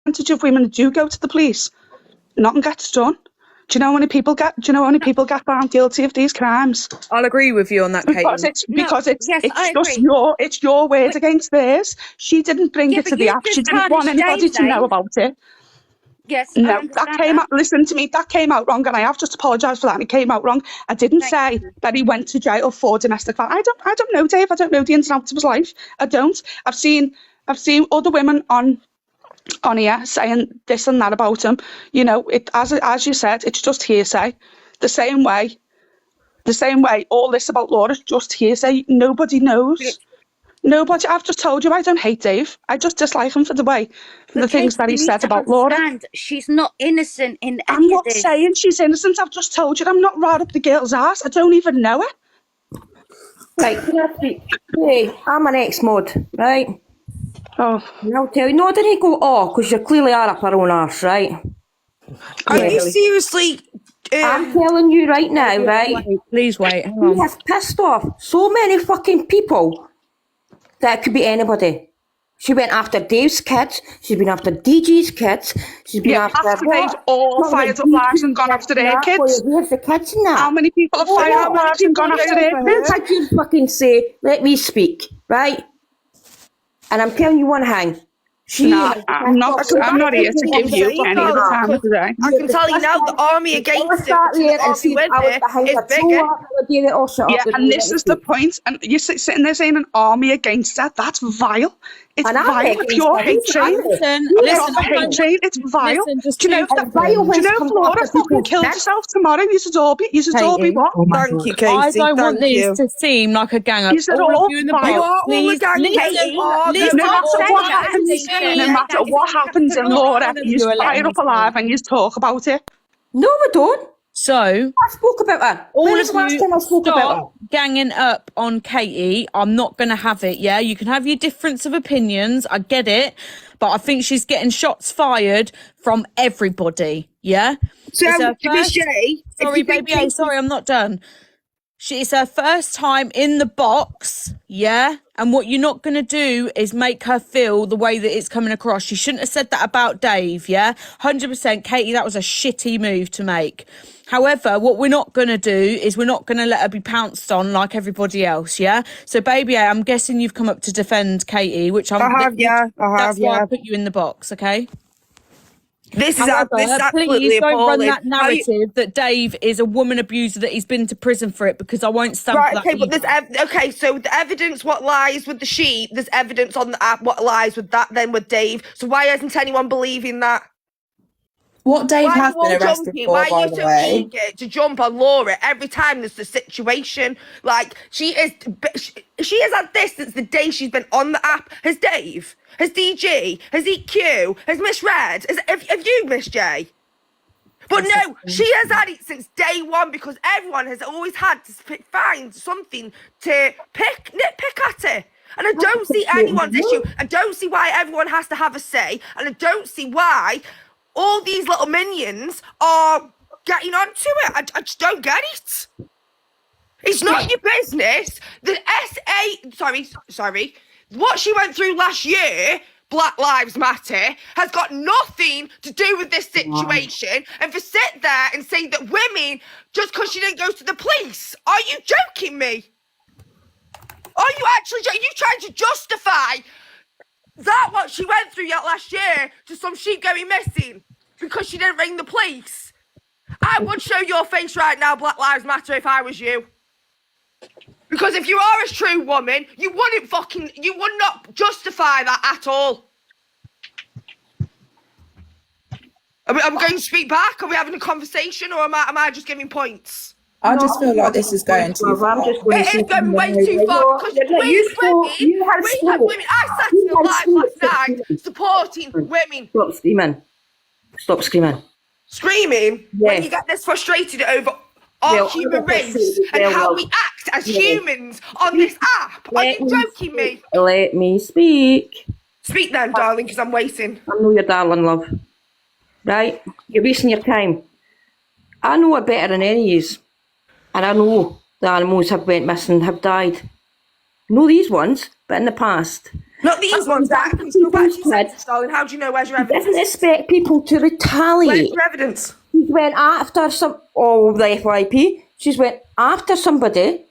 percentage of women that do go to the police, nothing gets done. Do you know how many people get found guilty of these crimes? I'll agree with you on that, Because it's your word against theirs. She didn't bring it to the app. She didn't want anybody to know about it. Yes, no, that came out. Listen to me. That came out wrong, and I have just apologised for that. And it came out wrong. I didn't say that he went to jail for domestic violence. I don't know, Dave. I don't know the ins and outs of his life. I don't. I've seen other women on here saying this and that about him. You know, it as you said, it's just hearsay. The same way, all this about Laura is just hearsay. Nobody knows. Nobody. I've just told you I don't hate Dave. I just dislike him for the things that he said about Laura. She's not innocent in any I'm not of this. saying she's innocent. I've just told you I'm not right up the girl's ass. I don't even know her. Right, can I speak? Hey, I'm an ex-mod, right? Oh. And I'll tell you, no, didn't go, because you clearly are up her own arse, right? Are you seriously... I'm telling you right now, right? Please wait, hang He on. has pissed off so many fucking people that it could be anybody. She went after Dave's kids. She's been after DG's kids. She's been after they've all fired up lives and gone after their kids. Where's the kids in that? How many people have fired up lives and gone after their kids? I just fucking say, let me speak, right? And I'm telling you one thing. I'm not here to give you any of the time of the day. I can tell you now, the army against it is bigger. Yeah, and this is the point. And you're sitting there saying an army against her. That's vile. It's vile. Pure hatred. It's vile. Do you know Flora fucking killed herself tomorrow? You should all be what? Thank you, Katie. I don't want this to seem like a gang of all of you in the box. Please, no matter what happens in Laura, you fire up alive and you talk about it. No, we don't. So I spoke about her. All of you stop ganging up on Katie. I'm not going to have it. Yeah, you can have your difference of opinions. I get it, but I think she's getting shots fired from everybody. Yeah. So, Miss J, sorry, baby. Sorry, I'm not done. It's her first time in the box, yeah? And what you're not going to do is make her feel the way that it's coming across. She shouldn't have said that about Dave, yeah? 100%, Katie, that was a shitty move to make. However, what we're not going to do is we're not going to let her be pounced on like everybody else, yeah? So, baby, I'm guessing you've come up to defend Katie, which I have, That's why I put you in the box, okay? This However, is absolutely please don't appalling. run that narrative that Dave is a woman abuser, that he's been to prison for it, because I won't stand for that. Okay, but so the evidence what lies with the sheep, there's evidence on the app what lies with that then with Dave. So why isn't anyone believing that? What Dave has been arrested for, by the way. Why are you so eager to jump on Laura every time there's a situation? Like, she has had this since the day she's been on the app. Has Dave? Has DG? Has EQ? Has Miss Red? Have you, Miss J? But no, she has had it since day one, because everyone has always had to find something to nitpick at her. And I don't see anyone's issue. I don't see why everyone has to have a say. And I don't see why all these little minions are getting onto it. I just don't get it. It's not your business. The sorry. What she went through last year, Black Lives Matter, has got nothing to do with this situation. And to sit there and say that women, just because she didn't go to the police, are you joking me? Are you trying to justify that what she went through last year to some sheep going missing because she didn't ring the police? I would show your face right now, Black Lives Matter, if I was you. Because if you are a true woman, you would not justify that at all. Are we going to speak back? Are we having a conversation, or am I just giving points? I just feel like this is going too far. It is going way too far, because we had women. I sat in the live last night supporting women. Stop screaming. Stop screaming. Screaming? Yeah. When you get this frustrated over our human race and how we act as humans on this app. Are you joking me? Let me speak. Speak then, darling, because I'm waiting. I know you're darling, love. Right? You're wasting your time. I know it better than any of you. And I know the animals have went missing, have died. Know these ones, but in the past. Not these ones. That can go back to sentence, darling. How do you know? Where's your She doesn't evidence? expect people to Where's retaliate. your evidence? She went after the FYP. She's went after somebody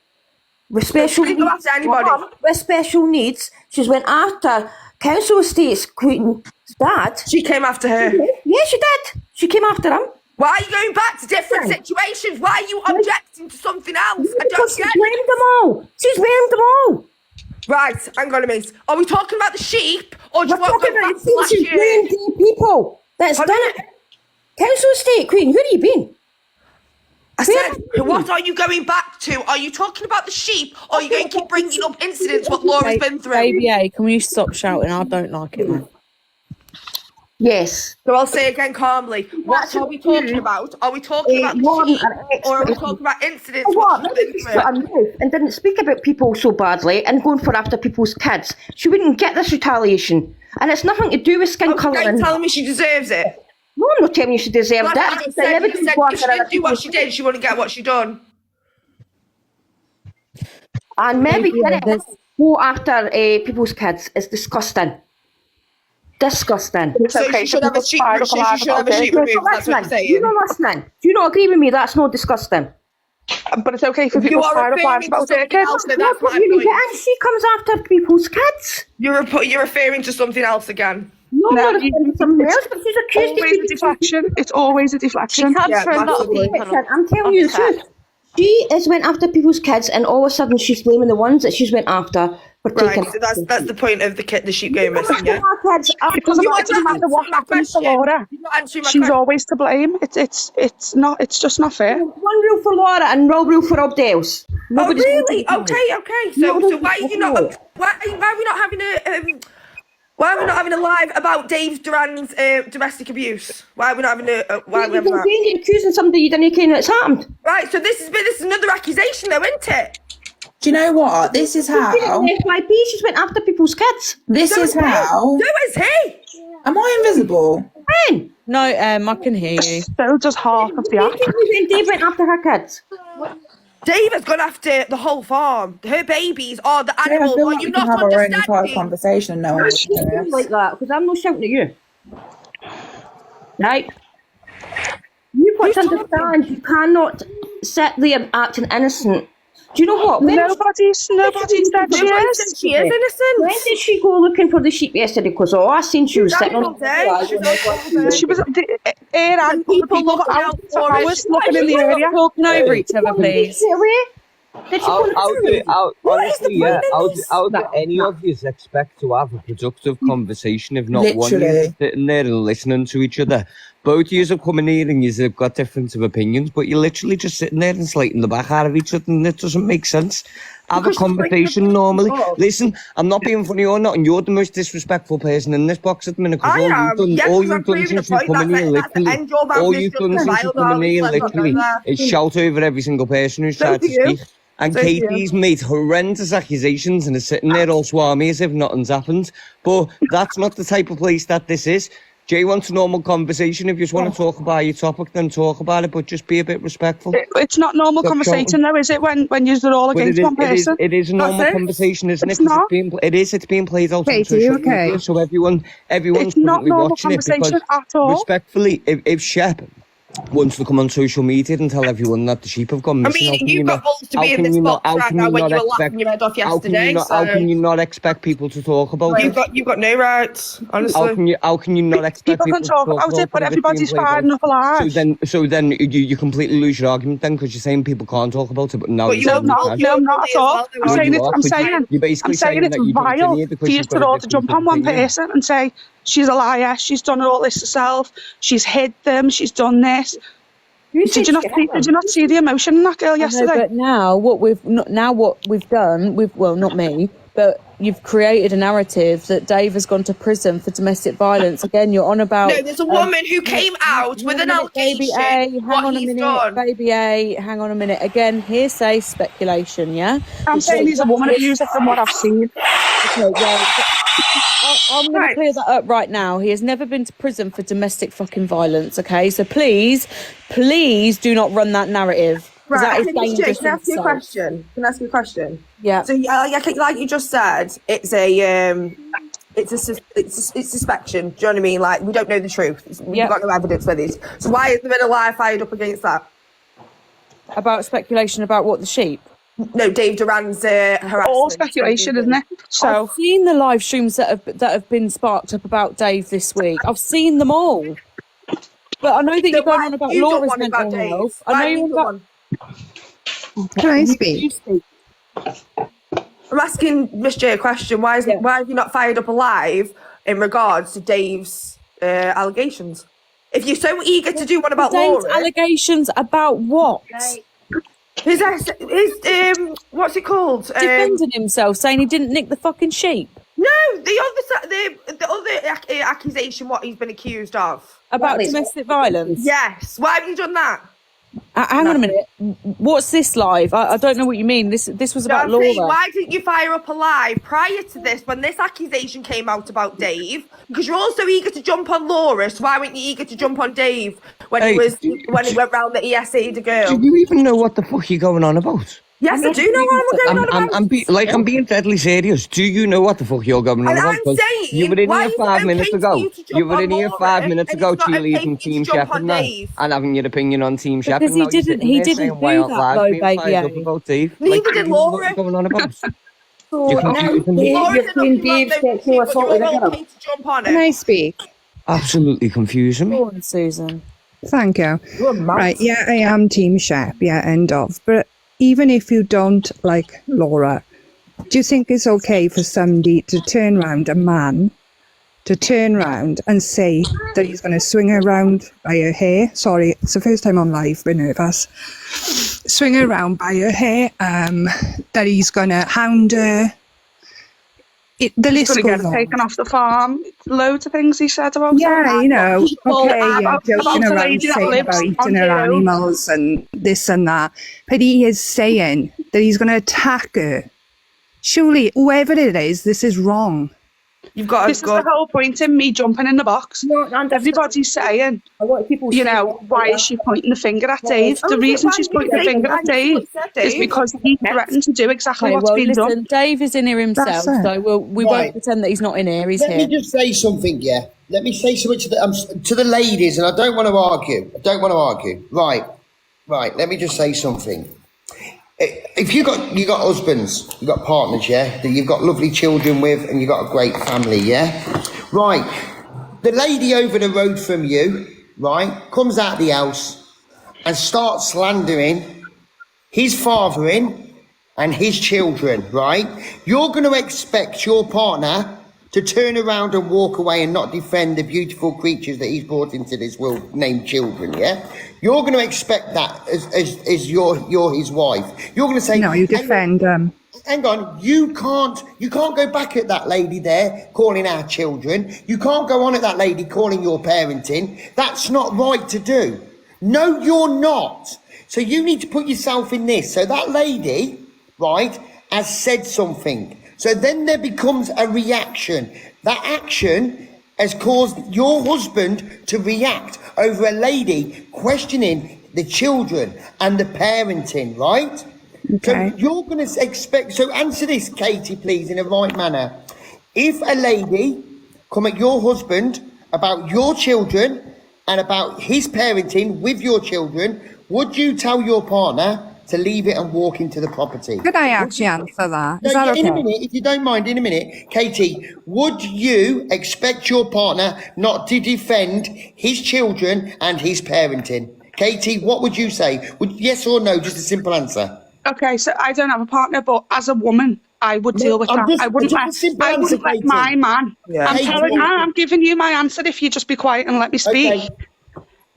with special She didn't go after anybody. With special needs. She's went after Council Estates Queen's dad. She came after her. Yeah, she did. She came after him. Why are you going back to different situations? Why are you objecting to something else? I Because don't she's get blamed it. them all. She's blamed them all. Right, hang on a minute. Are we talking about the sheep, or do you want to go back to She's last year? blamed the people that's Pardon? done it. Council Estate Queen, where have you been? I said, what are you going back to? Are you talking about the sheep, or are you going to keep bringing up incidents what Laura's been through? Baby A, can you stop shouting? I don't like it, man. Yes. So I'll say again calmly, what are we talking about? Are we talking about the sheep, or are we talking about incidents what she's been through? On mouth and didn't speak about people so badly and going for after people's kids. She wouldn't get this retaliation. And it's nothing to do with skin Are colour. you telling me she deserves it? No, I'm not telling you she deserved Like I it. just said, you said if she didn't do what she did, she wouldn't get what she done. And maybe Maybe didn't go after people's kids. It's disgusting. Disgusting. It's So okay she should have a sheep. fire up She alive should have a about sheep it. removed. That's what I'm Listening. You saying. not listening. Do you not agree with me? That's not disgusting. But it's okay for You people to are fire up referring lives to about their something kids. else. So No, that's but my you point. get in, she comes after people's kids. You're referring to something else again. No, No, not you- something else, but she's accused of Always a being deflection. It's always a deflection. Comes Yeah, for a lot of massively. people. I'm telling you the truth. She has went after people's kids, and all of a sudden she's blaming the ones that she's went after for Right, taking. so that's the point of the sheep going missing, yeah? Our kids are It doesn't You matter what my happens to question. Laura. You're not answering my She's question. always to blame. It's not. It's just not fair. one rule for Laura and no rule for everybody else. Oh, Nobody's really? going to Okay. So why are you not? Why are we not having a? Why are we not having a live about Dave Duran's domestic abuse? Why are we not having a? Why are we having that? You're accusing somebody you didn't know it's happened. Right. So this is another accusation, though, isn't it? Do you know what? This is how. FYP, she's went after people's kids. This is how. So is he. Am I invisible? When? No, I can hear you. So does half of the act. Dave went after her kids. Dave has gone after the whole farm. Her babies are the Yeah, I animals. feel Are like you we can not have our own entire understanding? conversation and no one else can hear us. Like that, because I'm not shouting at you. Right? You've got to understand, you cannot sit there acting innocent. Do you know what? Nobody's said she Nobody is. said she is When innocent. did she go looking for the sheep yesterday? Because all I seen she was sitting on All day. She's all day. She was here and People people looking out out for for it. hours looking in the area. Talking over each other, please. Get away. Did she go to Honestly, yeah. How do any of you expect to have a productive conversation if not one of you Literally. is sitting there and listening to each other? Both of you are coming here and you've got different of opinions, but you're literally just sitting there and slating the back out of each other, and it doesn't make sense. Have a conversation normally. Listen, I'm not being funny or not, and you're the most disrespectful person in this box at the minute, because I am. Yes, all because I'm you've done proving since a you've point. come in here, That's the literally, end. Your mouth all is you've just done a since vile you've come in darling, here, let's not go literally, there. is shout over every single person who's So tried do to you. speak. And So do you. Katie's made horrendous accusations and is sitting there all swarmy as if nothing's happened. But that's not the type of place that this is. Jay wants a normal conversation. If you just want to talk about your topic, then talk about it, but just be a bit respectful. It's not normal Stop conversation though, is it? When you're all But against one person. it is a normal it. conversation, isn't It's it? 'Cause not. It's being played out on Katie, social okay? media, so everyone's It's not currently normal watching it, because conversation at all. respectfully, if Shep wants to come on social media and tell everyone that the sheep have gone I missing, how mean, can you've you got not- balls to how be in can this you not- box how right can now you when not you were expect- laughing your head off how can yesterday. you not how can you not expect people to talk about it? You've got no rights, honestly. How can you not expect People can to talk about it, but if it's everybody's being played firing out? up alive. So then you completely lose your argument then, because you're saying people can't talk about it, but now But you're you saying are you can. No, not at all. I'm saying You are, I'm but saying you're basically it's that you vile don't need for because you you've got to a all to jump on different one opinion. person and say she's a liar, she's done all this herself, she's hid them, she's done this. Did you not see the emotion in that girl No, yesterday? but now what we've done, not me, but you've created a narrative that Dave has gone to prison for domestic violence. Again, you're on about. No, there's a woman who came out with an Baby A, allegation. hang What on a he's minute. done. Baby A, hang on a minute. Again, hearsay, speculation. Yeah. I'm saying he's a woman abuser from what I've seen. Okay, well, I'm going Right. to clear that up right now. He has never been to prison for domestic fucking violence, okay? So please do not run that narrative. 'Cause that is dangerous Can I in ask you a itself. question? Can I ask you a question? Yeah. So, like you just said, it's a it's suspicion. Do you know what I mean? Like, we don't know the truth. We've Yeah. got no evidence for this. So why has there been a lie fired up against that? About speculation about what the sheep. No, Dave Duran's harassment. All speculation, isn't it? So I've seen the live streams that have been sparked up about Dave this week. I've seen them all. But I know that you're going on about You don't Laura's want mental about Dave. health. Why I know have you're you about. got Can I You speak? speak. I'm asking Miss J a question. Why have you not fired up a live in regards to Dave's allegations? If you're so eager to do one about Dave's Laura, allegations about what? his what's it called? Defending himself, saying he didn't nick the fucking sheep. No, the other accusation, what he's been accused of. About domestic violence. Yes. Why have you done that? Hang on a minute. What's this live? I don't know what you mean. This was about No, I'm saying, Laura. why didn't you fire up a live prior to this when this accusation came out about Dave? Because you're also eager to jump on Laura, so why weren't you eager to jump on Dave when Hey, he went round the ESA the girl? Do you even know what the fuck you're going on about? Yes, I do know what I'm going on about. I'm being deadly serious. Do you know what the fuck you're going on And about? I'm 'Cause saying, you were in why here is it 5 minutes okay for ago. you to jump You were on in here Laura 5 minutes and ago, it's not okay cheerleading for you Team to jump Shepherd on now, Dave? and having your opinion on Team Shepherd. Because he Now you're didn't- sitting he there didn't saying do why aren't that, live though, being fired up baby. about Dave. Neither Like, did you know what Laura. you're going on about. So You're now confusing me. Laura you're did saying nothing wrong, Dave no, sexual but assault you're with a girl. okay to jump on Can it. I speak? Absolutely confusing me. Go on, Susan. Thank you. You're mad. Right, yeah, I am Team Shep, yeah, end of. But even if you don't like Laura, do you think it's okay for somebody to turn around, a man, to turn around and say that he's going to swing her around by her hair? Sorry, it's the first time on live, been nervous. Swing her around by her hair, that he's going to hound her. The list going to get goes her on. taken off the farm. Loads of things he said about Yeah, her. you know, okay, yeah, about joking the around lady that saying lives about on eating her your own. animals and this and that. But he is saying that he's going to attack her. Surely, whoever it is, this is wrong. You've got This to is go. the whole point in me jumping in the box. Everybody's saying, A lot of people you say know, that, why is she pointing the finger at Dave? Oh, The is it? reason Why she's did you pointing the say- finger why at did you Dave say is Dave? because he threatened to do exactly Okay, what's well, been listen, done. Dave is in here himself, That's it. so we Right. won't pretend that he's not in here. He's Let here. me just say something, yeah. Let me say something to the ladies, and I don't want to argue. Right. Let me just say something. If you got husbands, you got partners, yeah, that you've got lovely children with, and you got a great family, yeah. Right. The lady over the road from you, right, comes out the house and starts slandering his fathering and his children, right? You're going to expect your partner to turn around and walk away and not defend the beautiful creatures that he's brought into this world named children, yeah? You're going to expect that as you're his wife. You're going to say, No, you defend hang on, you can't go back at that lady there calling our children. You can't go on at that lady calling your parenting. That's not right to do. No, you're not. So you need to put yourself in this. So that lady, right, has said something. So then there becomes a reaction. That action has caused your husband to react over a lady questioning the children and the parenting, right? Okay. So you're going to expect, so answer this, Katie, please, in a right manner. If a lady come at your husband about your children and about his parenting with your children, would you tell your partner to leave it and walk into the property? Could I actually answer that? Is No, that in a okay? minute, if you don't mind, in a minute. Katie, would you expect your partner not to defend his children and his parenting? Katie, what would you say? Would yes or no? Just a simple answer. Okay, so I don't have a partner, but as a woman, I would deal with I'm that. just- I wouldn't just let, a simple I wouldn't answer, let Katie. my man. Yeah. I'm giving you my answer if you just be quiet and let me speak. Okay.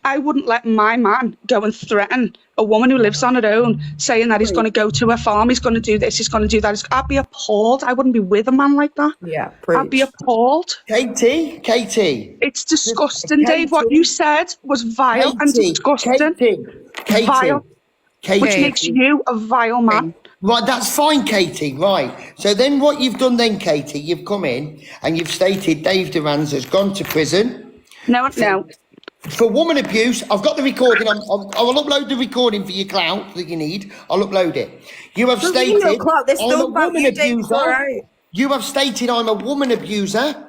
I wouldn't let my man go and threaten a woman who lives on her own, saying that he's going to go to her farm, he's going to do this, he's going to do that. I'd be appalled. I wouldn't be with a man like that. Yeah, I'd be appalled. Katie, It's disgusting, Dave. What you said was vile and disgusting. Katie, Vile. Katie. Which makes you a vile man. Right, that's fine, Katie. Right. So then what you've done then, Katie, you've come in and you've stated Dave Durans has gone to prison No. for woman abuse. I've got the recording. I will upload the recording for your clout that you need. I'll upload it. You have Doesn't mean no stated clout, they're I'm still a about woman you, Dave, abuser. alright. You have stated I'm a woman abuser.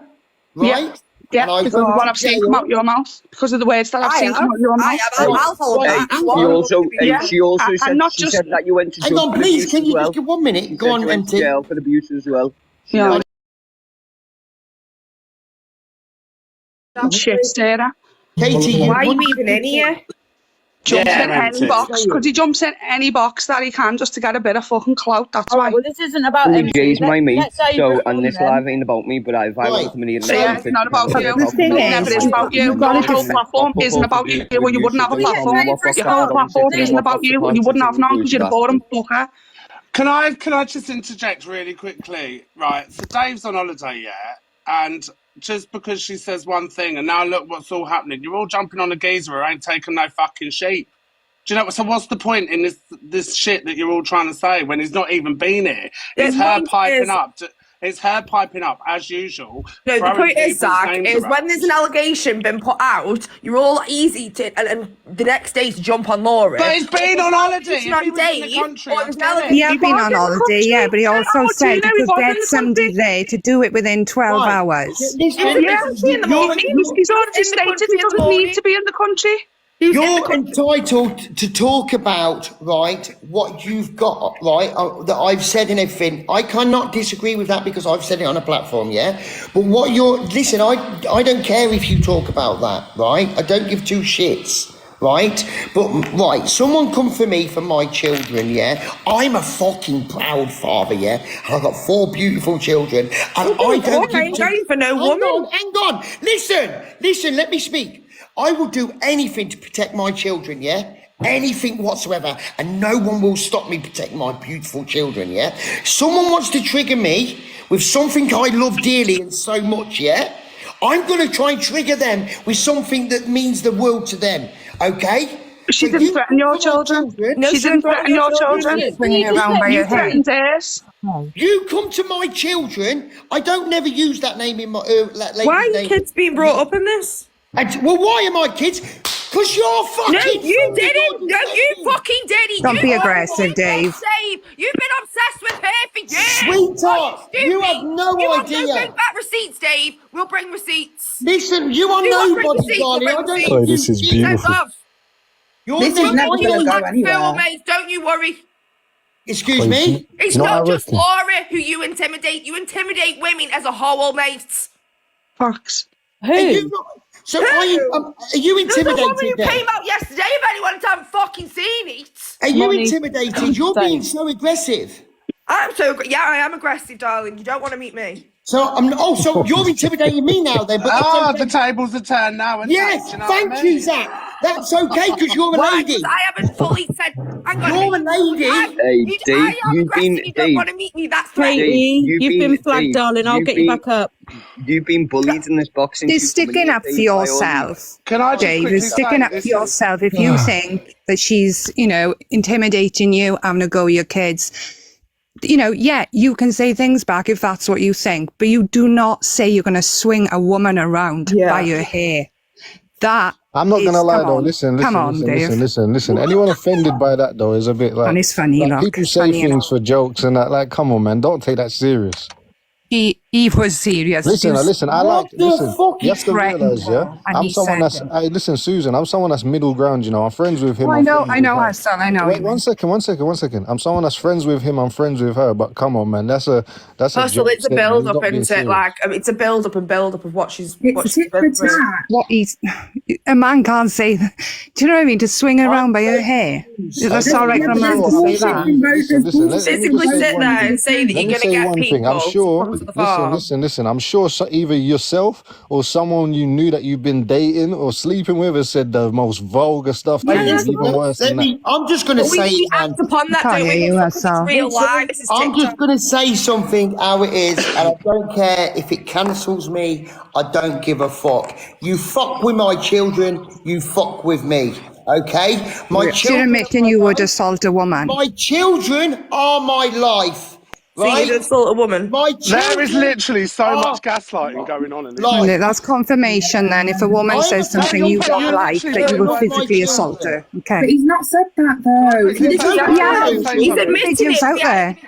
right? Yeah, And I because of go what to I've seen jail. come out your mouth, because of the words that I've seen come out your mouth. I'll hold Hey, that. she also, Yeah. she also And said, not she just- said that you went to Hang jail on, for please, abuse can as you well. just give 1 minute? She Go said on, you went to MT. jail for abuse as well. She Yeah. lied. Shit, Sarah. Katie, you Why are you want- even in here? Jumps Yeah, in any MT. box, because he jumps in any box that he can just to get a bit of fucking clout, that's All why. right, well, this isn't about Well, MT. Jay's my mate, Let Dave so, respond and this then. live ain't about me, but if I Right. want to meet So- Yeah, it's not about you. the thing It is, never is about you. you've got Your to whole just- platform isn't about you, or you wouldn't have a platform. Your whole platform isn't about you, or you wouldn't have none, because you're a boring fucker. Can I just interject really quickly? Right. So Dave's on holiday, yeah, and just because she says one thing, and now look what's all happening. You're all jumping on a geezer who ain't taking no fucking sheep. Do you know? So what's the point in this shit that you're all trying to say when he's not even been here? It's The her point piping is- up. It's her piping up as usual. No, the throwing point is, people's Zach, names is around. when there's an allegation been put out, you're all easy to, and the next day to jump on Laura. But he's been on holiday. It's If not he was in the Dave, country, or I'd there's an get it. allegation. Yeah, He I've been was on in the holiday, country. yeah, but he Yeah, also oh, said Gina, you he could was in get the somebody country. there to do it within 12 Right. hours. Listen, He was in the country in the morning. He's already in the stated country he in the doesn't morning. need to be in the country. He was in the You're country. entitled to talk about, right, what you've got, right, that I've said and everything. I cannot disagree with that because I've said it on a platform, yeah? But what listen, I don't care if you talk about that, right? I don't give two shits, right? But, right, someone come for me for my children, yeah? I'm a fucking proud father, yeah? And I've got 4 beautiful children, and I don't I ain't going for no woman. Hang on, listen, let me speak. I will do anything to protect my children, yeah? Anything whatsoever, and no one will stop me protecting my beautiful children, yeah? Someone wants to trigger me with something I love dearly and so much, yeah? I'm going to try and trigger them with something that means the world to them, okay? She So didn't you threaten your come to my children. No, She she didn't didn't threaten your children. Swinging around by You your hair. threatened hers. You come to my children. I don't never use that name in my that lady's Why are your name. kids being brought up in this? Well, why are my kids? Because you're fucking. No, you fucking didn't. No, you disgusting. fucking didn't. Don't You be are aggressive, Dave. You've been obsessed with her for years. Sweetheart, Are you you have stupid? no You idea. We'll bring back receipts, Dave. We'll bring receipts. Listen, you are You won't bring nobody, receipts, darling. we'll I bring don't receipts. think this you is see- beautiful. Send off. You're This is nobody. never You gonna go like anywhere. Phil, mate. Don't you worry. Excuse Wait, me. It's No, I not just reckon. Laura who you intimidate. You intimidate women as a whole, mate. Fox. Are you not, so are you There's a woman who intimidated then? came out yesterday. If anyone hadn't fucking seen it. Are you Money. intimidated? You're being so aggressive. I am aggressive, darling. You don't want to meet me. So so you're intimidating me now then. But that's The okay. tables are turned now. And Yes, do you know what I thank mean? you, Zach. That's okay because you're a Why? lady. Because I haven't fully said. Hang on. You're a lady. Hey, Dave, I am you've aggressive. been- You don't Dave. want to meet me. That's threatening. Katie, You've you've been been- flagged, Dave, darling. I'll you've get you been- back up. You've been bullied in this box since You're you've come in sticking here, up for Dave, by all means. yourself. Can I just Dave, quickly you're say, sticking up for listen, yourself. If you think that she's, intimidating you, having a go at your kids, yeah, you can say things back if that's what you think, but you do not say you're going to swing a woman around by your hair. That I'm not gonna lie come though. on. Listen, Come on, Dave. listen. Anyone offended by that though is a bit like. And it's funny, like look, people it's say funny things for jokes and that. Like, come on, man, don't take that serious. He was serious. Listen, I like. the Listen, fuck you have to threatened realize, her, yeah. and I'm he someone said that's. it. Hey, listen, Susan. I'm someone that's middle ground. I'm friends with him. I I'm know, friends with her. Hassan, I know. Wait, one second. I'm someone that's friends with him. I'm friends with her. But come on, man, that's a Hustle, joke it's a statement. build You've up, got to be isn't it? serious. Like, it's a build up of what she's been through. What a man can't say that. Do you know what I mean? To swing around by her hair. That's all right for a man to say that. Listen, let me Physically just say sit one there thing. and say that Let you're me going to say get one people thing. I'm to sure. come to the farm. Listen. I'm sure either yourself or someone you knew that you've been dating or sleeping with has said the most vulgar stuff to you, even worse than that. I'm just going to say, We man, act upon that, Can't don't hear we? you, Because it's Hassan. real life. This is I'm just TikTok. going to say something how it is, and I don't care if it cancels me. I don't give a fuck. You fuck with my children, you fuck with me. Okay? My You're children. admitting you would assault a woman. My children are my life. So Right? you'd assault a woman. My children. there is literally so are much gaslighting going on in this. life. That's confirmation then. If a woman I'm says telling something you, you but don't you're like, literally that you will putting my physically children. assault her. But Okay. he's not said that though. Can I Yeah, say he's something? admitted Videos it. out there.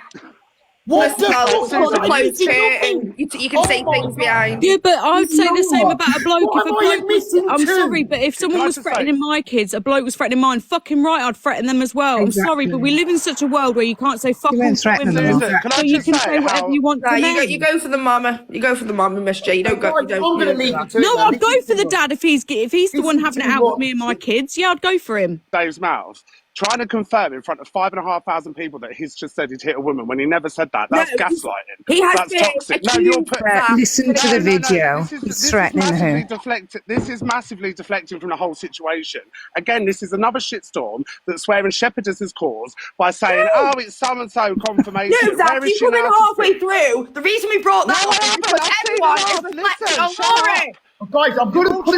What the Well, fuck? it's called a Am I closed missing church, nothing? and you can Oh say my things God. behind. Yeah, but I would say the same Laura, about a bloke. what If a am I bloke was, missing I'm too? sorry, but if someone I was just say- threatening my kids, a bloke was threatening mine, fucking right, I'd threaten them as well. I'm sorry, but we live in such a world where you can't say fuck You all weren't to threatening women, them. Susan, can so I you just can say say whatever how... you want No, to you men. go for the mama. You go for the mama, Miss J. You don't go. Guys, You I'm don't. going to You leave don't it do to it, No, man. I'd go for the dad if he's the This one is having it too out with much. me and my kids. Yeah, I'd go for him. Dave's mouth, trying to confirm in front of 5,500 people that he's just said he'd hit a woman when he never said that. That's No, gaslighting. he has That's been toxic. No, you're accused put. of that. Listen to the video. This He's is threatening massively her. deflecting. This is massively deflecting from the whole situation. Again, this is another shitstorm that Swearing Shepherdess has caused by saying, "Oh, it's so and so confirmation." No, Zach, Where is you she come in now? halfway through. The reason we brought that No, up I is haven't. because I've seen everyone it is off. reflecting Listen, on shut Lauren. up. Guys, I'm going to put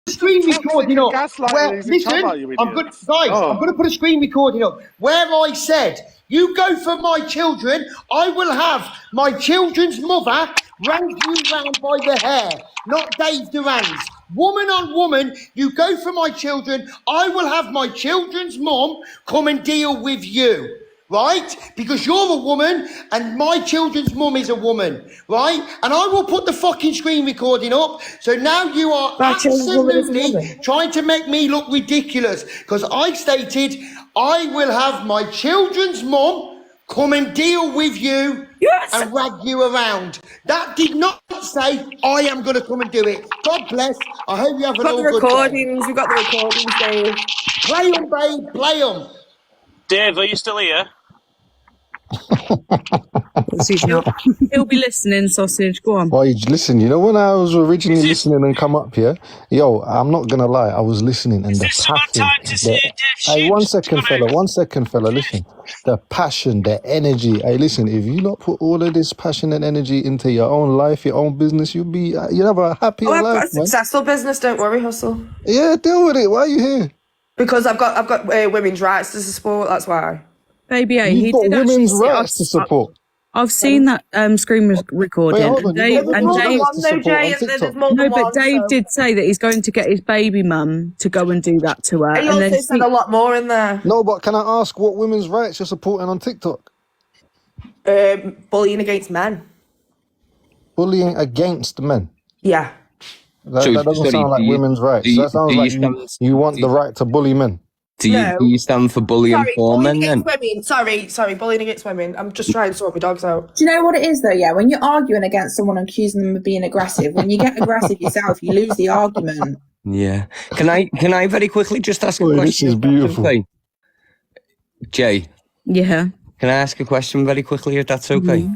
a screen recording up. Gaslighting Where, is each listen, other, you I'm good, idiots. guys. Oh. I'm going to put a screen recording up where I said, "You go for my children. I will have my children's mother rank you round by the hair, not Dave Duran's. Woman on woman, you go for my children. I will have my children's mum come and deal with you." Right? Because you're a woman and my children's mum is a woman, right? And I will put the fucking screen recording up. So now you are My children's woman is a absolutely woman. trying to make me look ridiculous because I stated I will have my children's mum come and deal with you and rag you around. That did not say I am going to come and do it. God bless. I hope you have an We've got all the good day. recordings. We've got the recordings, Dave. Play them, babe. Play them. Dave, are you still here? He's not. He'll be listening, sausage. Go on. Well, listen, you know when I was originally listening and come up here, yo, I'm not gonna lie, I was listening and Is the this a good passion. time to see Dave Hey, one Ships? second, fella, listen. The passion, the energy. Hey, listen, if you not put all of this passion and energy into your own life, your own business, you'll have a happier Oh, I've got life, a man. successful business. Don't worry, hustle. Yeah, deal with it. Why are you here? Because I've got women's rights to support. That's why. Baby A, You've he got did actually women's see rights to support. I've seen that screen recording. Wait, hold on. And Dave, You've got and women's Dave, rights to support on There's TikTok. more no, than but one. Dave so- did say that he's going to get his baby mum to go and do that to her. He And also then said a lot more in there. No, but can I ask what women's rights you're supporting on TikTok? Bullying against men. Bullying against men. Yeah. That So, doesn't sorry, sound like do you- women's rights. do you- That sounds do you like stand- you want the right to bully men. Do you stand for bullying Sorry, for bullying men then? against women. Sorry, bullying against women. I'm just trying to sort my dogs out. Do you know what it is though? Yeah, when you're arguing against someone and accusing them of being aggressive, when you get aggressive yourself, you lose the argument. Yeah. Can I very quickly just ask a Oh, question? this is if that's beautiful. okay? Jay, yeah. can I ask a question very quickly if that's okay?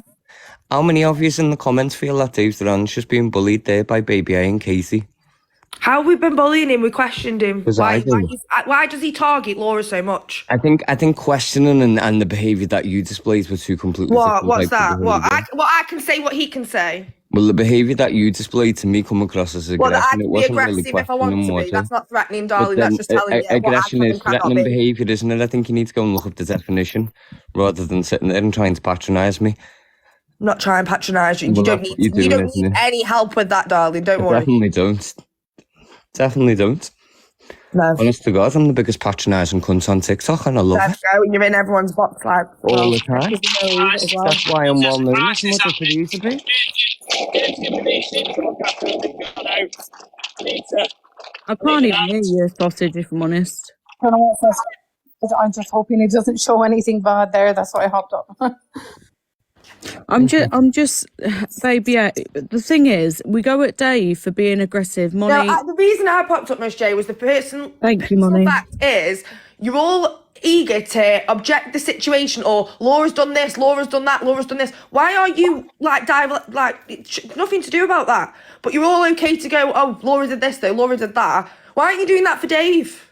How many of you in the comments feel that Dave Duran's just being bullied there by Baby A and Katie? How have we been bullying him? We questioned him. 'Cause I do. Why does he target Laura so much? I think questioning and the behaviour that you displayed were two completely What? different What's types that? of What? behaviour. I can say what he can say. Well, the behaviour that you displayed to me come across as Well, that I aggression. It can be wasn't really aggressive if I want questioning, to was be. it? That's not threatening, But darling. That's just telling you what I aggression can is and cannot threatening be. behaviour, isn't it? I think you need to go and look up the definition rather than sitting there and trying to patronise me. I'm not trying to patronise you. Well, You don't that's what need. you're You doing, don't isn't need it? any help with that, darling. Don't I worry. definitely don't. Definitely don't. No. Honest to God, I'm the biggest patronising cunt on TikTok and I love Let's it go. And you're in everyone's box like all the time. as well. That's why I'm well known as much as it used to be. I can't even hear you, sausage, if I'm honest. I don't know what first. I'm just hoping it doesn't show anything bad there. That's why I hopped up. I'm just, baby. Yeah, the thing is, we go at Dave for being aggressive. Money. No, the reason I popped up, Miss J, was the person. Thank you, personal Money. fact is, you're all eager to object the situation, or Laura's done this, Laura's done that, Laura's done this. Why are you nothing to do about that? But you're all okay to go, oh, Laura did this though, Laura did that. Why aren't you doing that for Dave?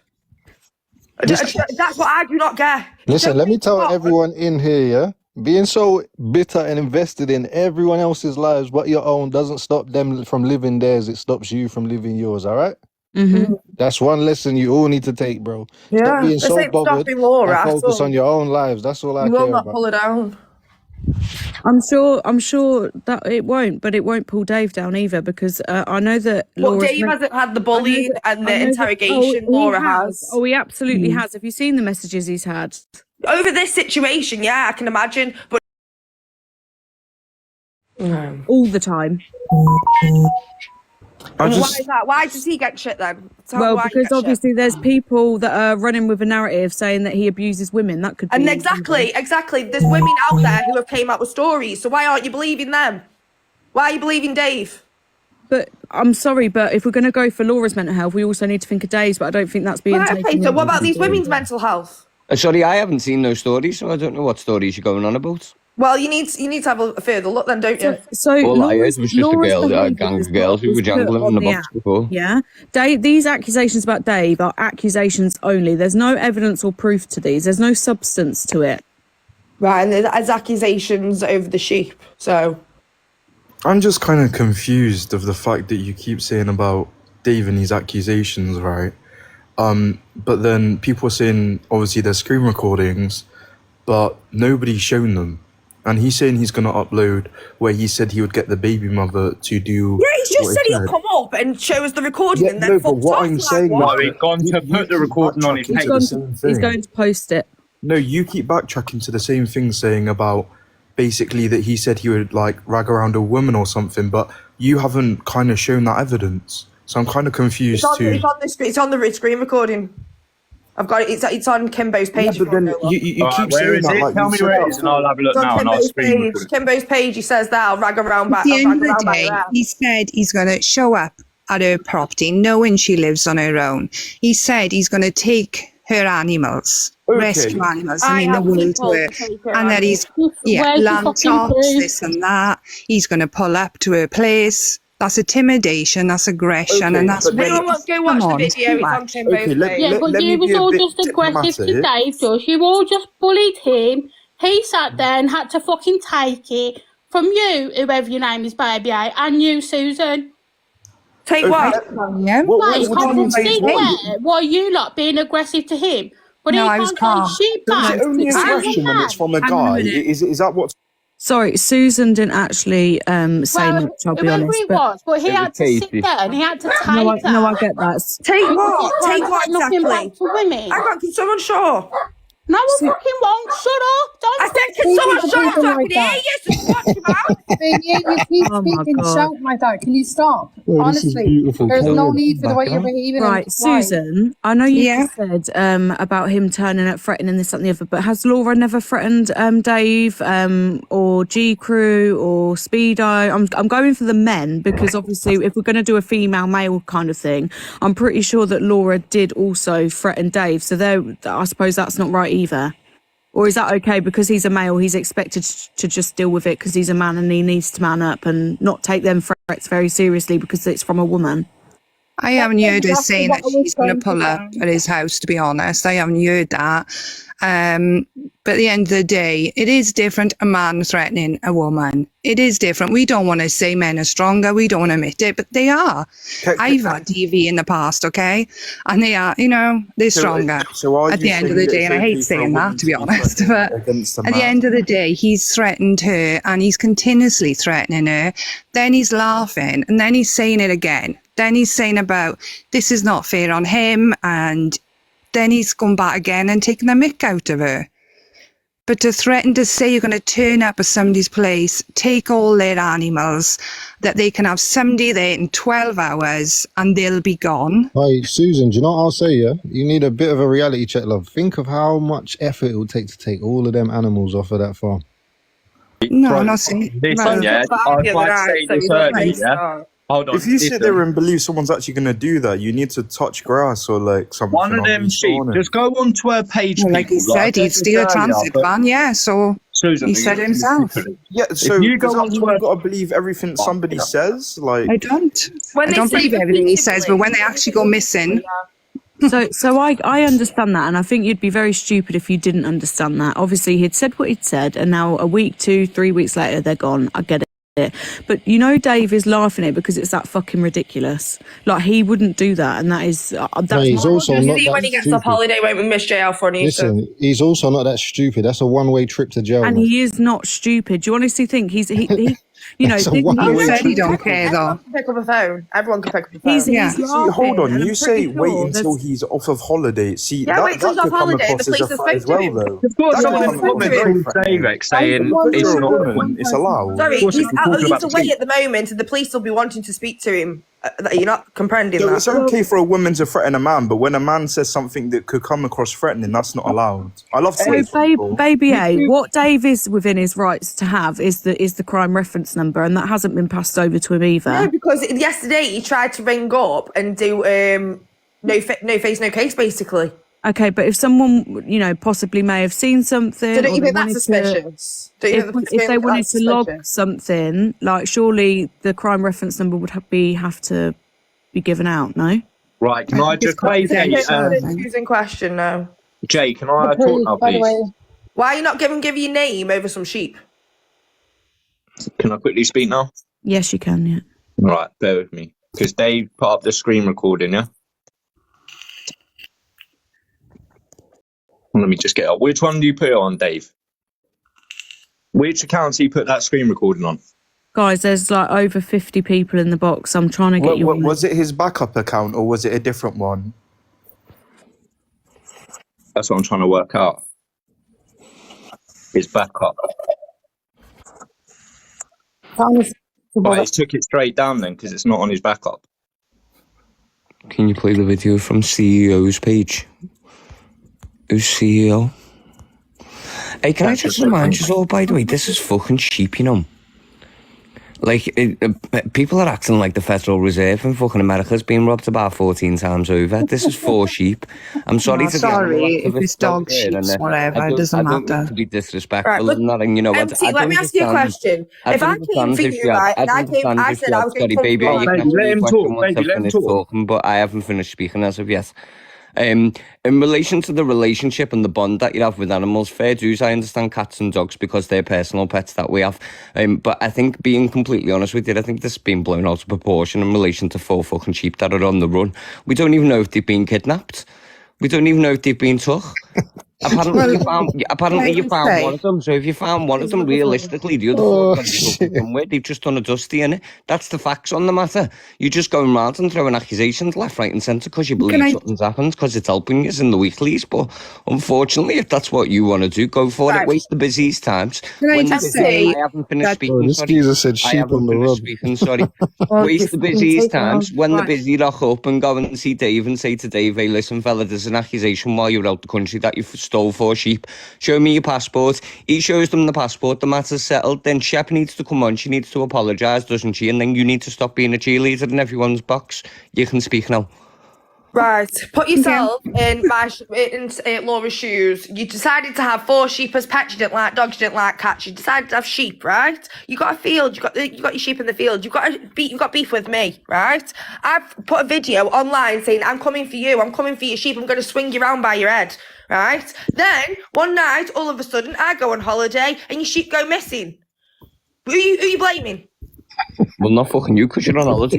That's what I do not get. Listen, let me tell everyone in here, yeah? Being so bitter and invested in everyone else's lives but your own doesn't stop them from living theirs. It stops you from living yours, all right? Mm-hmm. That's one lesson you all need to take, bro. Yeah, Stop being this so ain't bothered stopping Laura and at focus all. on your own lives. That's all I You care will not about. pull her down. I'm sure that it won't, but it won't pull Dave down either because I know that Well, Laura's Dave hasn't had the bullying and the interrogation. Laura has. Oh, he absolutely has. Have you seen the messages he's had? Over this situation, yeah, I can imagine. But all the time. Why is that? Why does he get shit then? Tell me Well, why he because gets shit. obviously there's people that are running with a narrative saying that he abuses women. That could be. And exactly. There's women out there who have came out with stories. So why aren't you believing them? Why are you believing Dave? But I'm sorry, but if we're going to go for Laura's mental health, we also need to think of Dave's. But I don't think that's being Right, taken. okay, so in. what about these women's mental health? Sorry, I haven't seen those stories, so I don't know what stories you're going on about. Well, you need to have a further look then, don't you? So All I heard was just a Laura's gang of girls who were jangling in the box before. Yeah, these accusations about Dave are accusations only. There's no evidence or proof to these. There's no substance to it. Right, and there's accusations over the sheep. So I'm just kind of confused of the fact that you keep saying about Dave and these accusations, right? But then people are saying, obviously, there's screen recordings, but nobody's shown them. And he's saying he's going to upload where he said he would get the baby mother to do. yeah, he's just what said he he'll come up and show us the recording and then no, but fucked what off. I'm Like, saying, what? No, he's gone to put the recording on his page. He's going to post it. No, you keep backtracking to the same thing, saying about basically that he said he would like rag around a woman or something, but you haven't kind of shown that evidence. So I'm kind of confused too. It's on the screen recording. I've got it. It's on Kimbo's page. Yeah, but then you keep saying that. Like, Tell me where it is and I'll have a look now and I'll screen record it. Kimbo's page. He says that I'll rag around back. At the end of the day, he said he's going to show up at her property knowing she lives on her own. He said he's going to take her animals, rescue animals, the world to her. And that he's, lamb chops, this and that. He's going to pull up to her place. That's intimidation, that's aggression, and that's rape. Go watch the video. It's on Kimbo's page. Yeah, but you was all just aggressive to Dave, Josh. You all just bullied him. He sat there and had to fucking take it from you, whoever your name is, baby, and you, Susan. Take what? Why are you lot being aggressive to him? But No, he I was can't calm. say shit But is back. it only aggression when it's from a guy? Is that what? Sorry, Susan didn't actually say much, I'll be whoever honest. it was, but he had to sit there and he had to take that. No, I get that. Take what? Take Take what nothing exactly? back to women. Hang on, can someone show? No, I fucking won't. Shut up. Don't I said, can someone shut up so I can hear you? So watch your mouth. you keep Oh my speaking God. shout like that. Can you stop? Oh, this is Honestly, beautiful. there's no Carry need for the on, way you're Becca. behaving. Right, and why. Susan, I know you just said about him turning up, threatening this, that, and the other, but has Laura never threatened Dave or G Crew or Speedo? I'm going for the men because obviously if we're going to do a female-male kind of thing, I'm pretty sure that Laura did also threaten Dave. So I suppose that's not right either. Or is that okay because he's a male, he's expected to just deal with it because he's a man and he needs to man up and not take them threats very seriously because it's from a woman? I haven't heard her saying that she's going to pull up at his house, to be honest. I haven't heard that. But at the end of the day, it is different, a man threatening a woman. It is different. We don't want to say men are stronger. We don't want to admit it, but they are. I've had DV in the past, okay? And they are, they're stronger at the end of the day. And I hate saying that, to be honest. But at the end of the day, he's threatened her and he's continuously threatening her. Then he's laughing and then he's saying it again. Then he's saying about this is not fair on him, and then he's gone back again and taken the mick out of her. But to threaten to say you're going to turn up at somebody's place, take all their animals, that they can have somebody there in 12 hours and they'll be gone. Hey, Susan, do you know what I'll say, yeah? You need a bit of a reality check, love. Think of how much effort it will take to take all of them animals off of that farm. No, I'm not saying... Listen, yeah, I might say this earlier, yeah? Hold on. If you sit there and believe someone's actually going to do that, you need to touch grass or like something. One of them sheep, just go onto her page. Well, like he said, he'd steal a transit van, so Susan, he said it himself. Yeah, so you does go that mean onto you've got to believe everything somebody says? Like, I don't. When I they don't say believe everything he says, but when they actually go missing... So I understand that, and I think you'd be very stupid if you didn't understand that. Obviously, he'd said what he'd said, and now a week, 2, 3 weeks later, they're gone. I get it. But Dave is laughing at it because it's that fucking ridiculous. Like, he wouldn't do that, and that is that's he's also not that when he gets stupid. off holiday, won't we miss Jay how funny? Listen, he's also not that stupid. That's a one-way trip to jail. and man. he is not stupid. Do you honestly think he You know, So this- why He wait said he till- don't care though. Everyone can pick up a phone. Everyone can pick up a phone. he's Yeah. laughing. See, hold on. and You I'm say pretty wait sure until there's- he's off of holiday. See, Yeah, wait till he's that off could come holiday and across the as a police have threat as spoke to well, him. though. Of course, That someone could in come the across as comments very will threatening. say, Rex, saying Because it's you're a not. woman, it's allowed. Sorry, Of course, he's, if we're talking he's about the away sheep. at the moment, and the police will be wanting to speak to him. You're not comprehending So that. it's okay for a woman to threaten a man, but when a man says something that could come across threatening, that's not allowed. I love So, saying baby A, what Dave is within his rights to have is the crime reference number, and that hasn't been passed over to him either. No, because yesterday he tried to ring up and do no face, no case, basically. Okay, but if someone, you know, possibly may have seen something, So don't or you they think that's wanted to- suspicious? Don't you think if they wanted that's to log suspicious? something, like surely the crime reference number would have to be given out, no? Right, can I just say, Who's in question now? Jay, can I talk now, please? Why are you not give your name over some sheep? Can I quickly speak now? Yes, you can, yeah. Right, bear with me. Because Dave put up the screen recording, yeah? Let me just get up. Which one do you put it on, Dave? Which accounts do you put that screen recording on? Guys, there's like over 50 people in the box. I'm trying to get you on there. Was it his backup account or was it a different one? That's what I'm trying to work out. His backup. Right, he's took it straight down then because it's not on his backup. Can you play the video from CEO's page? Who's CEO? Hey, can I just remind you all, by the way, this is fucking cheap, you know? Like, people are acting like the Federal Reserve in fucking America's been robbed about 14 times over. This is for sheep. I'm sorry No, to sorry, if it's dog, sheep, whatever, it doesn't I don't matter. mean to be disrespectful Right, look, and that, and you know what? MT, let me ask you a question. If I came for you, right, and I said I was going to come baby, for you can let him question talk, once baby, I've let him finished talk. talking, but I haven't finished speaking as of yet. In relation to the relationship and the bond that you have with animals, fair dues, I understand cats and dogs because they're personal pets that we have. But I think, being completely honest with you, I think this has been blown out of proportion in relation to 4 fucking sheep that are on the run. We don't even know if they've been kidnapped. We don't even know if they've been took. Apparently, you found one of them. So if you found one of them, realistically, the other four they've just done a dusty in it. That's the facts on the matter. You're just going round and throwing accusations left, right, and centre because you believe something's happened because it's helping us in the weeklies. But unfortunately, if that's what you want to do, go for it. Waste the busiest times. Can I just say I haven't finished speaking. Oh, this Sorry. geezer said I sheep haven't on the finished run. speaking. Sorry. Waste the busiest times when the busy rock up and go and see Dave and say to Dave, "Hey, listen, fella, there's an accusation while you're out the country that you stole 4 sheep. Show me your passport." He shows them the passport. The matter's settled. Then Shep needs to come on. She needs to apologise, doesn't she? And then you need to stop being a cheerleader in everyone's box. You can speak now. Right, put yourself in Laura's shoes. You decided to have 4 sheep as pets. You didn't like dogs. You didn't like cats. You decided to have sheep, right? You got a field. You got your sheep in the field. You got beef with me, right? I've put a video online saying I'm coming for you. I'm coming for your sheep. I'm going to swing you around by your head, right? Then one night, all of a sudden, I go on holiday and your sheep go missing. Who you blaming? Well, not fucking you because you're on holiday.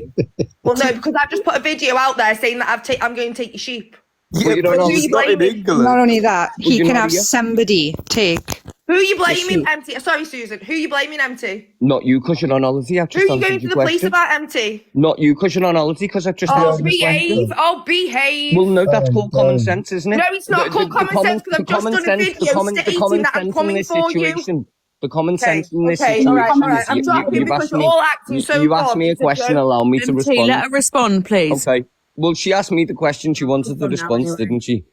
Well, no, because I've just put a video out there saying that I'm going to take your sheep. Yeah, don't but know. he's not in England. Not only that, he you can not have here? somebody take. Who are you blaming, sheep. MT? Sorry, Susan. Who are you blaming, MT? Not you because you're on holiday. I've Who just are you going answered to your the police question. about, MT? Not you because you're on holiday because I've just Oh, answered the question. behave. Oh, behave. Well, no, that's called common sense, isn't it? No, it's not called common sense because I've just done a video stating that I'm coming for you. The common sense in this Okay, situation. all right. I'm dropping you've because asked you're me, all acting so you asked me a question, allow me to MT, respond. let her respond, please. Okay. Well, she asked me the question. She wanted the response, didn't she?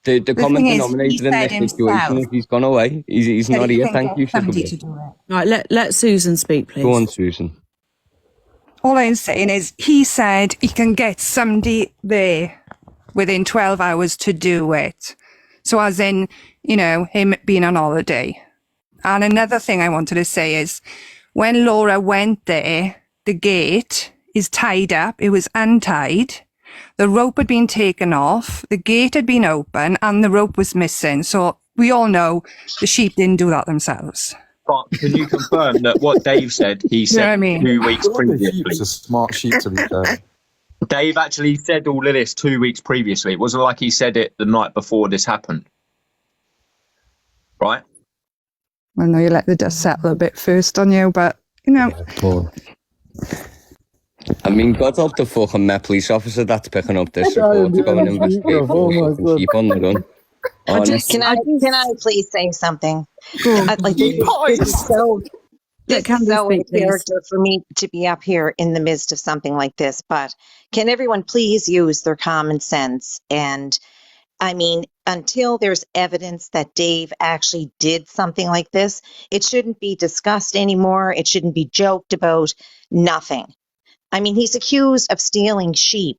The common thing is, denominator he in said this situation himself is he's gone away. He's that not he here. can Thank get you, somebody Sibyl. to do it. Right, let Susan speak, please. Go on, Susan. All I'm saying is, he said he can get somebody there within 12 hours to do it. So as in, you know, him being on holiday. And another thing I wanted to say is, when Laura went there, the gate is tied up. It was untied. The rope had been taken off. The gate had been open and the rope was missing. So we all know the sheep didn't do that themselves. But can you confirm that what Dave said, he You know what I said mean? 2 weeks previously? It's a smart sheep to be fair. Dave actually said all of this 2 weeks previously. It wasn't like he said it the night before this happened. Right? I know you let the dust settle a bit first on you, but You know, Well, I mean, God help the fucking Met police officer that's picking up this report to go and investigate for Oh my fucking god. sheep on the run. Honestly. Can I please say something? Go on. Like this is so Let this is Candice so in speak, please. character for me to be up here in the midst of something like this. But can everyone please use their common sense? And I mean, until there's evidence that Dave actually did something like this, it shouldn't be discussed anymore. It shouldn't be joked about. Nothing. I mean, he's accused of stealing sheep,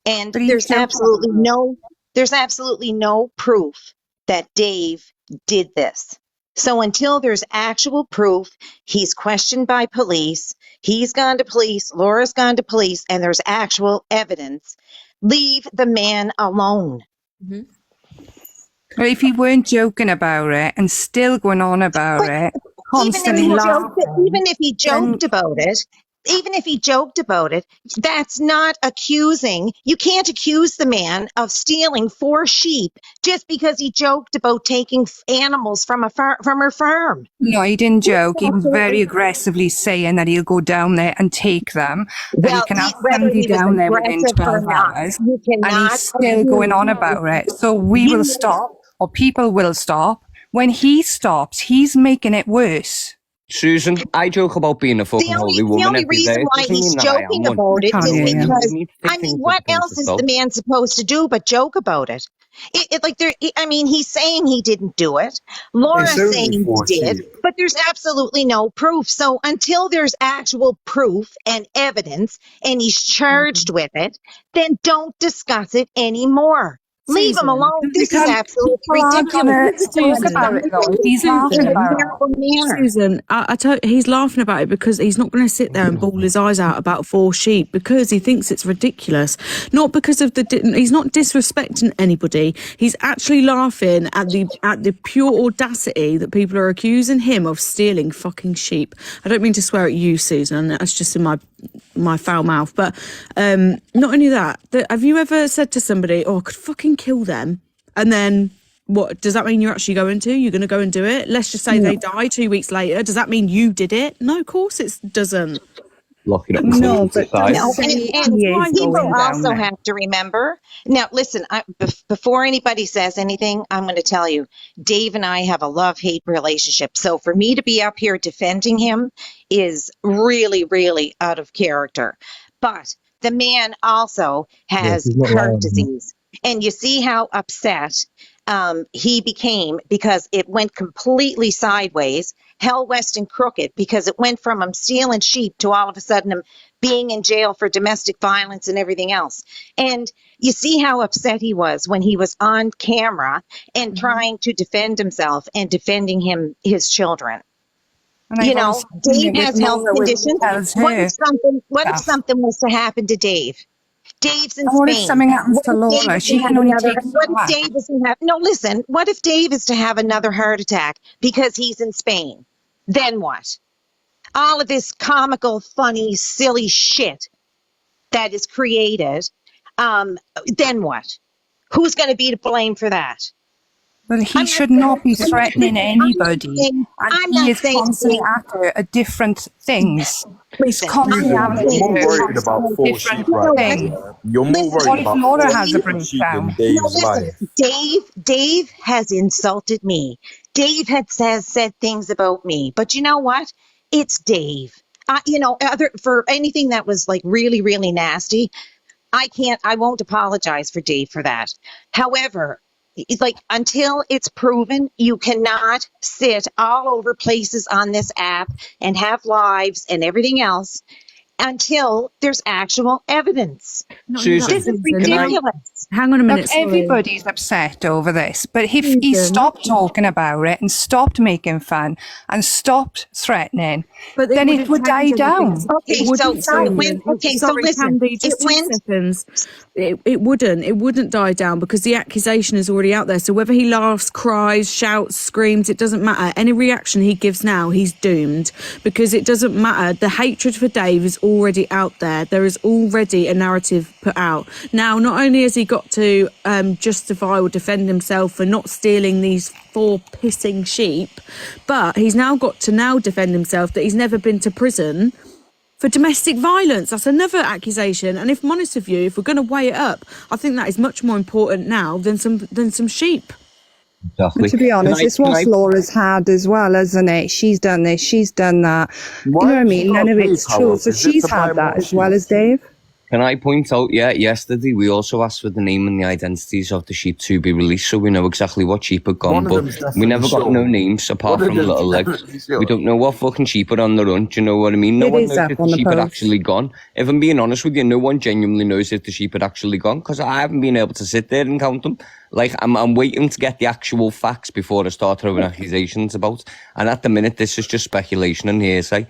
and but he's there's joking absolutely no proof that Dave did this. So until there's actual proof, he's questioned by police, he's gone to police, Laura's gone to police, and there's actual evidence. Leave the man alone. But if he weren't joking about it and still going on about it, constantly laughing, Even if he joked about it, that's not accusing. You can't accuse the man of stealing 4 sheep just because he joked about taking animals from her farm. no, he didn't joke. He was very aggressively saying that he'll go down there and take them, that he can have somebody down there within 12 hours, and he's still going on about it. So we will stop, or people will stop. When he stops, he's making it worse. Susan, I joke about being a fucking holy woman The only every reason day. why Doesn't he's mean that I am joking one. about it can't is hear you. because, You need to I think mean, of what things else is yourself. the man supposed to do but joke about it? He's saying he didn't do it. Laura's It's only saying he 4 did, sheep. but there's absolutely no proof. So until there's actual proof and evidence and he's charged with it, then don't discuss it anymore. Leave him Susan, alone. This is Because absolutely people are ridiculous. gonna talk about it though. He's laughing about it. Susan, he's laughing about it because he's not going to sit there and bawl his eyes out about 4 sheep because he thinks it's ridiculous. Not because of he's not disrespecting anybody. He's actually laughing at the pure audacity that people are accusing him of stealing fucking sheep. I don't mean to swear at you, Susan. That's just in my foul mouth. But not only that, have you ever said to somebody, "Oh, I could fucking kill them," and then what does that mean? You're actually going to go and do it? Let's just say they die 2 weeks later. Does that mean you did it? No, of course it doesn't. Locking up No, the but side. No, and he is people going down also there. have to remember. Now, listen, before anybody says anything, I'm going to tell you, Dave and I have a love-hate relationship. So for me to be up here defending him is really, really out of character. But the man also has he's not heart lying. disease. And you see how upset he became because it went completely sideways, hell west and crooked, because it went from him stealing sheep to all of a sudden him being in jail for domestic violence and everything else. And you see how upset he was when he was on camera and trying to defend himself and defending his children. And You I've know, also seen Dave it has with health Laura when he conditions. tells What her if stuff. something was to happen to Dave? Dave's in And what if Spain. something happens What to if Dave Laura? is She to have can only another? take so What if much. Dave is to have? No, listen. What if Dave is to have another heart attack because he's in Spain? Then what? All of this comical, funny, silly shit that is created. Then what? Who's going to be to blame for that? But he should not be threatening anybody. And he is constantly after different things. He's constantly having You're more to worried about 4 sheep right things. now. You're more What worried if about Laura 4 has a different sheep than breakdown? Dave's life. Dave has insulted me. Dave has said things about me. But you know what? It's Dave. For anything that was like really, really nasty, I won't apologize for Dave for that. However, it's like until it's proven, you cannot sit all over places on this app and have lives and everything else until there's actual evidence. Susan, This is can I- ridiculous. Hang on a minute. Look, sorry. everybody's upset over this, but if he Susan. stopped talking about it and stopped making fun and stopped threatening, then it would die down. Okay, so listen. Candy, just 2 seconds. It wouldn't die down because the accusation is already out there. So whether he laughs, cries, shouts, screams, it doesn't matter. Any reaction he gives now, he's doomed because it doesn't matter. The hatred for Dave is already out there. There is already a narrative put out. Now, not only has he got to justify or defend himself for not stealing these 4 pissing sheep, but he's now got to defend himself that he's never been to prison for domestic violence. That's another accusation. And if I'm honest with you, if we're going to weigh it up, I think that is much more important now than some sheep. Exactly. And to be honest, it's what Laura's had as well, isn't it? She's done this, she's done that. You know what I mean? None of it's true. So she's had that as well as Dave. Can I point out, yesterday we also asked for the name and the identities of the sheep to be released so we know exactly what sheep had gone, but we never got no names apart from Little Legs. We don't know what fucking sheep are on the run, do you know what I mean? No one knows if the sheep had actually gone. If I'm being honest with you, no one genuinely knows if the sheep had actually gone, because I haven't been able to sit there and count them. Like, I'm waiting to get the actual facts before I start throwing accusations about, and at the minute this is just speculation and hearsay.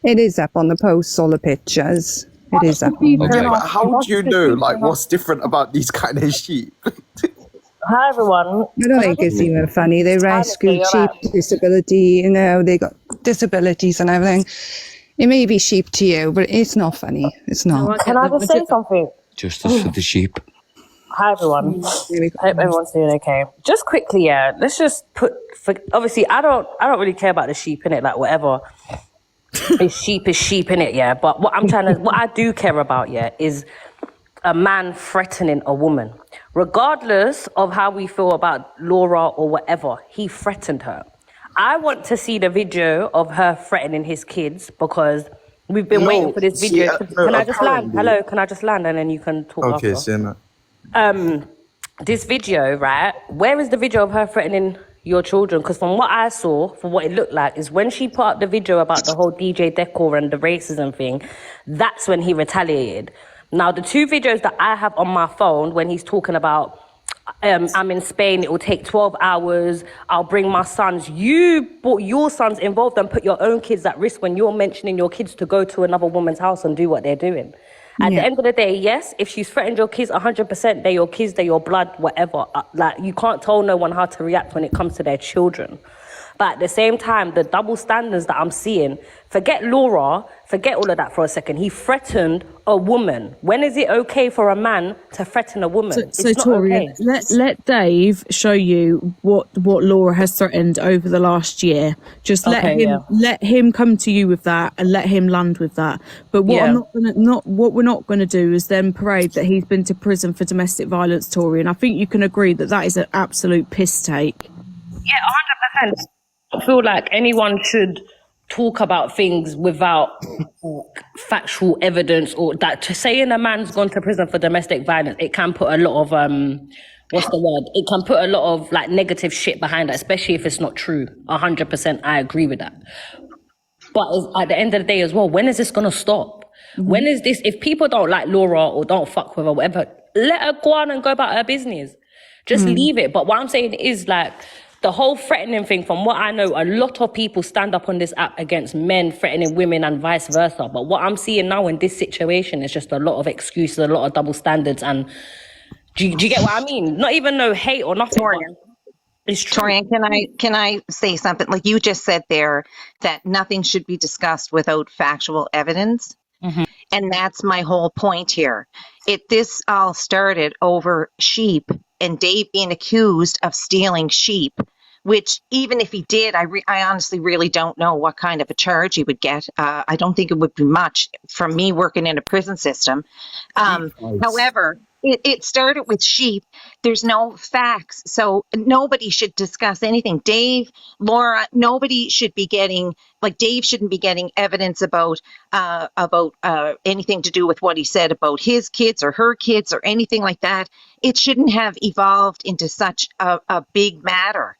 It is up on the posts, all the pictures. It is up. But how do you know, like, what's different about these kind of sheep? Hi, everyone. I don't think it's even funny. They rescued sheep with disability, you know, they got disabilities and everything. It may be sheep to you, but it's not funny. It's not. Can I just say something? Justice for the sheep. Hi, everyone. Hope everyone's doing okay. Just quickly, let's just obviously, I don't really care about the sheep, innit? Like, whatever. Is sheep innit, but what I do care about, is a man threatening a woman. Regardless of how we feel about Laura or whatever, he threatened her. I want to see the video of her threatening his kids, because we've been waiting for this video. Can I just land? Hello, can I just land and then you can talk after? Okay, say that. This video, right? Where is the video of her threatening your children? Because from what I saw, from what it looked like, is when she put up the video about the whole DJ Decor and the racism thing, that's when he retaliated. Now, the 2 videos that I have on my phone, when he's talking about, I'm in Spain, it will take 12 hours, I'll bring my sons. You brought your sons involved and put your own kids at risk when you're mentioning your kids to go to another woman's house and do what they're doing. At the end of the day, yes, if she's threatened your kids, 100%, they're your kids, they're your blood, whatever. Like, you can't tell no one how to react when it comes to their children. But at the same time, the double standards that I'm seeing, forget Laura, forget all of that for a second. He threatened a woman. When is it okay for a man to threaten a woman? So It's not Tori, okay. let Dave show you what Laura has threatened over the last year. Just let him come to you with that and let him land with that. But what we're not gonna do is then parade that he's been to prison for domestic violence, Tori. And I think you can agree that that is an absolute piss take. Yeah, 100%. I feel like anyone should talk about things without factual evidence, or that to saying a man's gone to prison for domestic violence, it can put a lot of what's the word? It can put a lot of like negative shit behind that, especially if it's not true. 100%, I agree with that. But at the end of the day as well, when is this gonna stop? When is this? If people don't like Laura or don't fuck with her, whatever, let her go on and go about her business. Just leave it. But what I'm saying is, like, the whole threatening thing, from what I know, a lot of people stand up on this app against men threatening women and vice versa. But what I'm seeing now in this situation is just a lot of excuses, a lot of double standards. And do you get what I mean? Not even no hate or nothing. It's true. Torian, can I say something? Like you just said there, that nothing should be discussed without factual evidence. And that's my whole point here. This all started over sheep and Dave being accused of stealing sheep, which even if he did, I honestly really don't know what kind of a charge he would get. I don't think it would be much from me working in a prison system. However, it started with sheep. There's no facts, so nobody should discuss anything. Dave, Laura, nobody should be getting, like, Dave shouldn't be getting evidence about anything to do with what he said about his kids or her kids or anything like that. It shouldn't have evolved into such a big matter.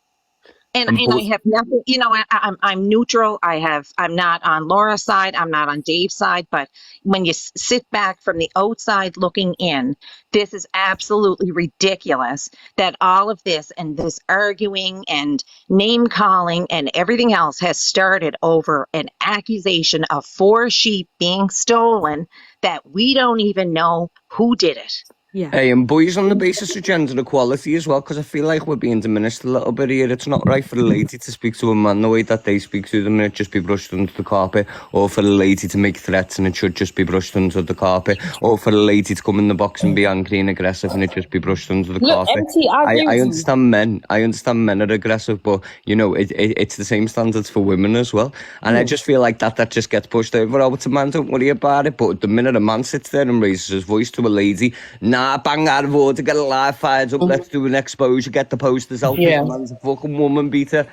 And I have nothing, you know, I'm neutral. I'm not on Laura's side. I'm not on Dave's side. But when you sit back from the outside looking in, this is absolutely ridiculous that all of this and this arguing and name calling and everything else has started over an accusation of 4 sheep being stolen that we don't even know who did it. Yeah. Hey, and boys on the basis of gender equality as well, because I feel like we're being diminished a little bit here. It's not right for a lady to speak to a man the way that they speak to them and it just be brushed under the carpet, or for a lady to make threats and it should just be brushed under the carpet, or for a lady to come in the box and be angry and aggressive and it just be brushed under the Look, carpet. MT, I agree I with you. understand men. I understand men are aggressive, but you know, it's the same standards for women as well. And I just feel like that just gets pushed over. Oh, it's a man, don't worry about it. But the minute a man sits there and raises his voice to a lady, nah, bang out of order, get a live fired up, let's do an exposure, get the posters out. Yeah. The man's a fucking woman beater.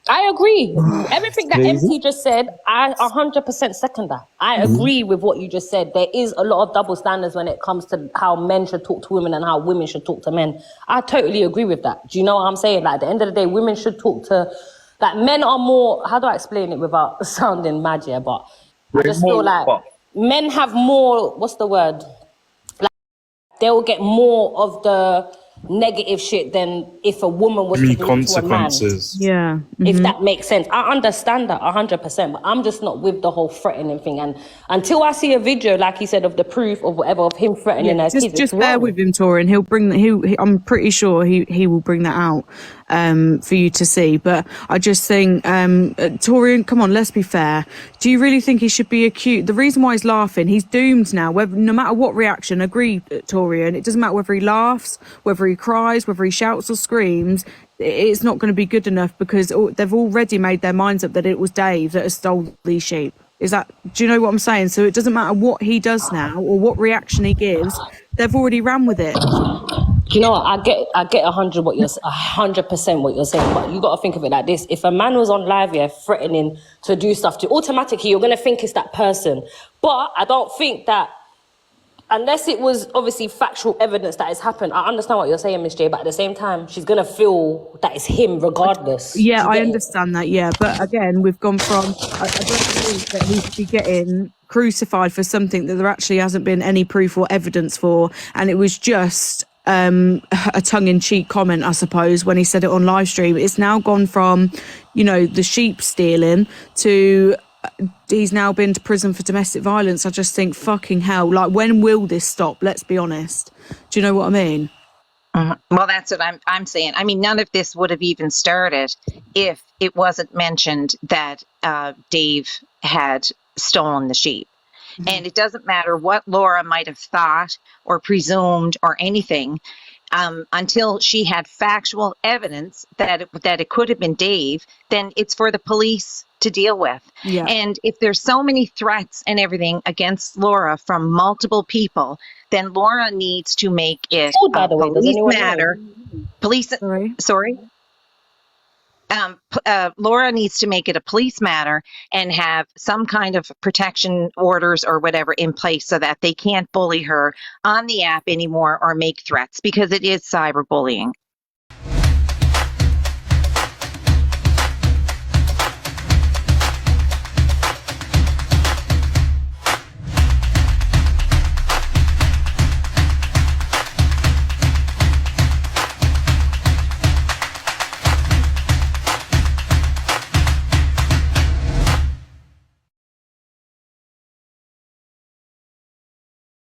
I agree. Everything that crazy. MT just said, I 100% second that. I agree with what you just said. There is a lot of double standards when it comes to how men should talk to women and how women should talk to men. I totally agree with that. Do you know what I'm saying? Like, at the end of the day, women should talk to... Like, men are more... How do I explain it without sounding mad here? But I just feel like men have more... What's the word? Like, they'll get more of the negative shit than if a woman was to do it to a man. Consequences. Yeah. If that makes sense. I understand that 100%, but I'm just not with the whole threatening thing. And until I see a video, like he said, of the proof of whatever, of him threatening her kids, Just it's bear wrong. with him, Tori, and he'll bring that. I'm pretty sure he will bring that out for you to see. But I just think, Tori, come on, let's be fair. Do you really think he should be accused? The reason why he's laughing, he's doomed now. No matter what reaction, agree, Tori, and it doesn't matter whether he laughs, whether he cries, whether he shouts or screams. It's not going to be good enough because they've already made their minds up that it was Dave that has stole these sheep. Do you know what I'm saying? So it doesn't matter what he does now or what reaction he gives. They've already ran with it. Do you know what? I get 100% what you're saying, but you got to think of it like this: if a man was on live here threatening to do stuff to, automatically you're going to think it's that person. But I don't think that, unless it was obviously factual evidence that has happened. I understand what you're saying, Miss J, but at the same time, she's going to feel that it's him regardless. Yeah, I understand that, yeah. But again, we've gone from, I don't believe that he should be getting crucified for something that there actually hasn't been any proof or evidence for. And it was just a tongue-in-cheek comment, I suppose, when he said it on live stream. It's now gone from, the sheep stealing to... he's now been to prison for domestic violence. I just think, fucking hell, like, when will this stop? Let's be honest. Do you know what I mean? Well, that's what I'm saying. I mean, none of this would have even started if it wasn't mentioned that Dave had stolen the sheep. And it doesn't matter what Laura might have thought or presumed or anything, until she had factual evidence that it could have been Dave, then it's for the police to deal with. Yeah. And if there's so many threats and everything against Laura from multiple people, then Laura needs to make it by the way, does police anyone matter. Police, sorry. Laura needs to make it a police matter and have some kind of protection orders or whatever in place so that they can't bully her on the app anymore or make threats, because it is cyberbullying.